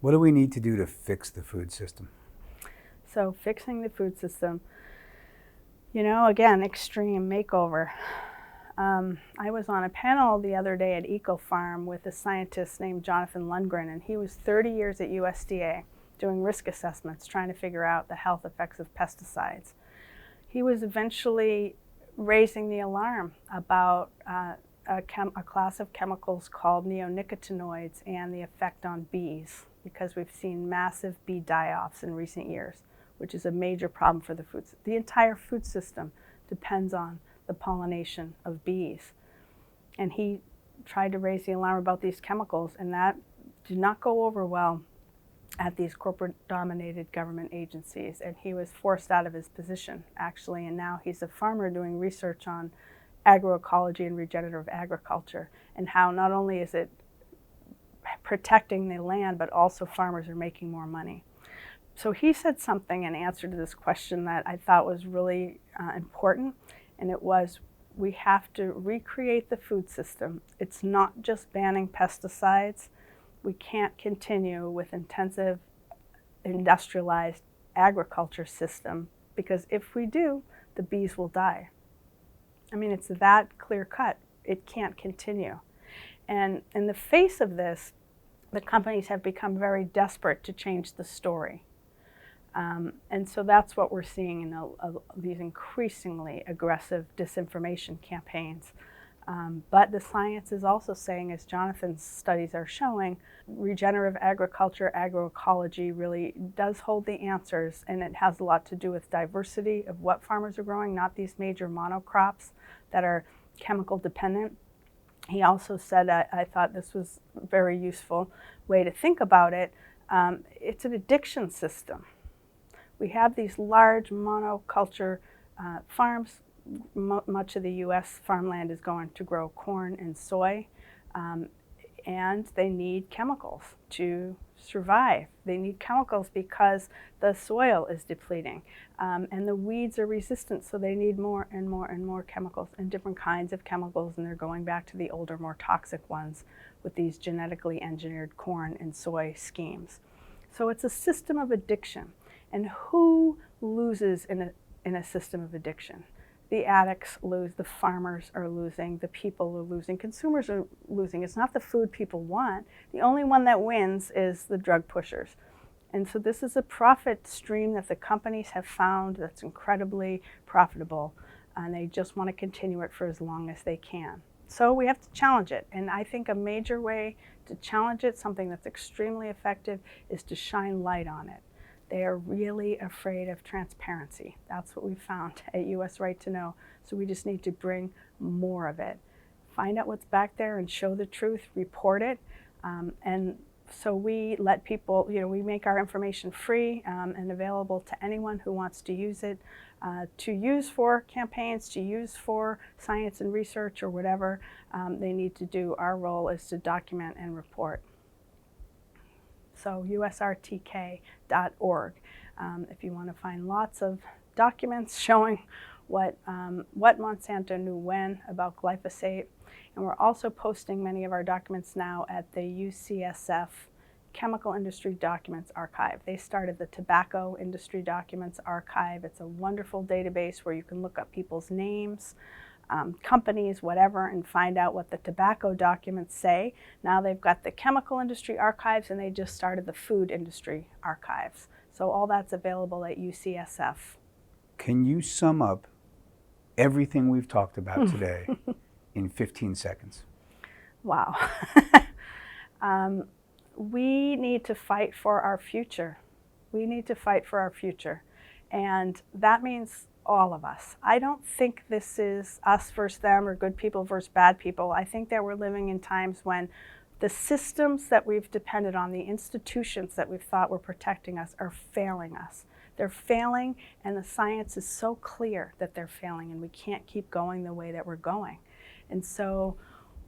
What do we need to do to fix the food system? So fixing the food system, again, extreme makeover. I was on a panel the other day at EcoFarm with a scientist named Jonathan Lundgren, and he was 30 years at USDA doing risk assessments, trying to figure out the health effects of pesticides. He was eventually raising the alarm about a class of chemicals called neonicotinoids and the effect on bees, because we've seen massive bee die-offs in recent years, which is a major problem for the food. The entire food system depends on the pollination of bees. And he tried to raise the alarm about these chemicals, and that did not go over well at these corporate-dominated government agencies. And he was forced out of his position, actually, and now he's a farmer doing research on agroecology and regenerative agriculture, and how not only is it protecting the land, but also farmers are making more money. So he said something in answer to this question that I thought was really important, and it was, we have to recreate the food system. It's not just banning pesticides. We can't continue with intensive industrialized agriculture system, because if we do, the bees will die. I mean, it's that clear cut. It can't continue. And in the face of this, the companies have become very desperate to change the story. And so that's what we're seeing in these increasingly aggressive disinformation campaigns. But the science is also saying, as Jonathan's studies are showing, regenerative agriculture, agroecology really does hold the answers, and it has a lot to do with diversity of what farmers are growing, not these major monocrops that are chemical dependent. He also said, I thought this was a very useful way to think about it, it's an addiction system. We have these large monoculture farms. Much of the U.S. farmland is going to grow corn and soy, and they need chemicals to survive. They need chemicals because the soil is depleting, and the weeds are resistant, so they need more and more and more chemicals, and different kinds of chemicals, and they're going back to the older, more toxic ones with these genetically engineered corn and soy schemes. So it's a system of addiction. And who loses in a system of addiction? The addicts lose, the farmers are losing, the people are losing, consumers are losing. It's not the food people want. The only one that wins is the drug pushers. And so this is a profit stream that the companies have found that's incredibly profitable, and they just want to continue it for as long as they can. So we have to challenge it. And I think a major way to challenge it, something that's extremely effective, is to shine light on it. They are really afraid of transparency. That's what we found at US Right to Know. So we just need to bring more of it. Find out what's back there and show the truth, report it. And so we let people, we make our information free and available to anyone who wants to use it, to use for campaigns, to use for science and research or whatever they need to do. Our role is to document and report. So usrtk.org. If you want to find lots of documents showing what Monsanto knew when about glyphosate. And we're also posting many of our documents now at the UCSF Chemical Industry Documents Archive. They started the Tobacco Industry Documents Archive. It's a wonderful database where you can look up people's names, companies, whatever, and find out what the tobacco documents say. Now they've got the chemical industry archives, and they just started the food industry archives. So all that's available at UCSF. Can you sum up everything we've talked about today in 15 seconds? Wow. We need to fight for our future. We need to fight for our future. And that means all of us. I don't think this is us versus them or good people versus bad people. I think that we're living in times when the systems that we've depended on, the institutions that we've thought were protecting us, are failing us. They're failing, and the science is so clear that they're failing, and we can't keep going the way that we're going. And so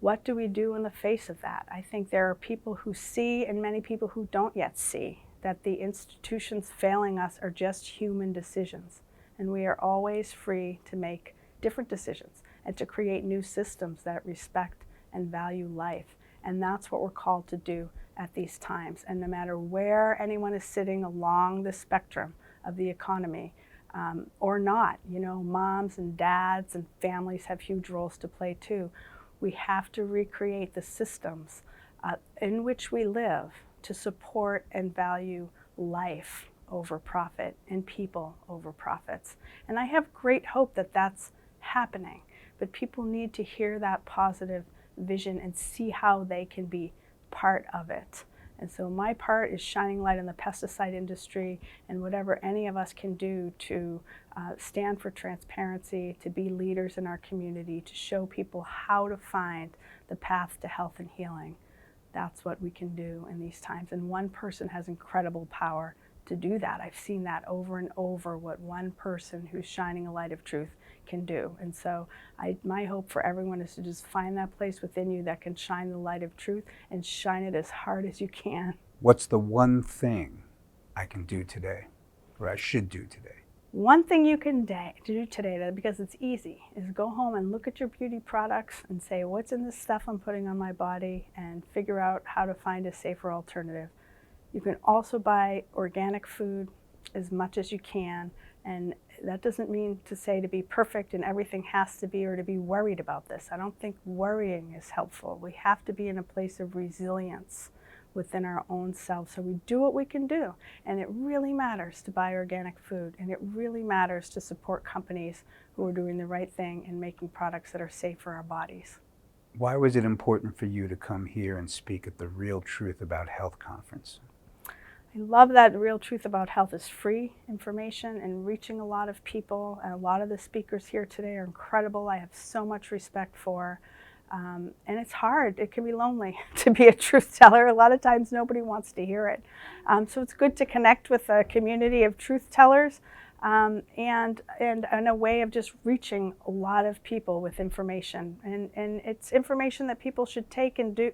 what do we do in the face of that? I think there are people who see and many people who don't yet see that the institutions failing us are just human decisions. And we are always free to make different decisions and to create new systems that respect and value life. And that's what we're called to do at these times. And no matter where anyone is sitting along the spectrum of the economy, or not, moms and dads and families have huge roles to play too. We have to recreate the systems in which we live to support and value life over profit and people over profits. And I have great hope that that's happening, but people need to hear that positive vision and see how they can be part of it. And so my part is shining light on the pesticide industry and whatever any of us can do to stand for transparency, to be leaders in our community, to show people how to find the path to health and healing. That's what we can do in these times. And one person has incredible power to do that. I've seen that over and over, what one person who's shining a light of truth can do. And so my hope for everyone is to just find that place within you that can shine the light of truth and shine it as hard as you can. What's the one thing I can do today, or I should do today? One thing you can do today, because it's easy, is go home and look at your beauty products and say, what's in this stuff I'm putting on my body, and figure out how to find a safer alternative. You can also buy organic food as much as you can, and that doesn't mean to say to be perfect and everything has to be, or to be worried about this. I don't think worrying is helpful. We have to be in a place of resilience within our own selves. So we do what we can do. And it really matters to buy organic food. And it really matters to support companies who are doing the right thing and making products that are safe for our bodies. Why was it important for you to come here and speak at the Real Truth About Health conference? I love that Real Truth About Health is free information and reaching a lot of people. And a lot of the speakers here today are incredible. I have so much respect for. And it's hard. It can be lonely to be a truth teller. A lot of times nobody wants to hear it. So it's good to connect with a community of truth tellers and a way of just reaching a lot of people with information. And it's information that people should take and do.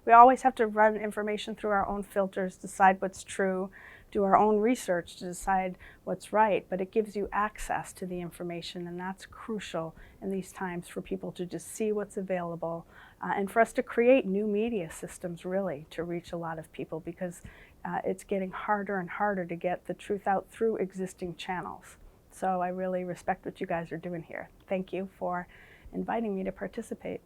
We always have to run information through our own filters, decide what's true, do our own research to decide what's right, but it gives you access to the information, and that's crucial in these times for people to just see what's available and for us to create new media systems really to reach a lot of people, because it's getting harder and harder to get the truth out through existing channels. So I really respect what you guys are doing here. Thank you for inviting me to participate.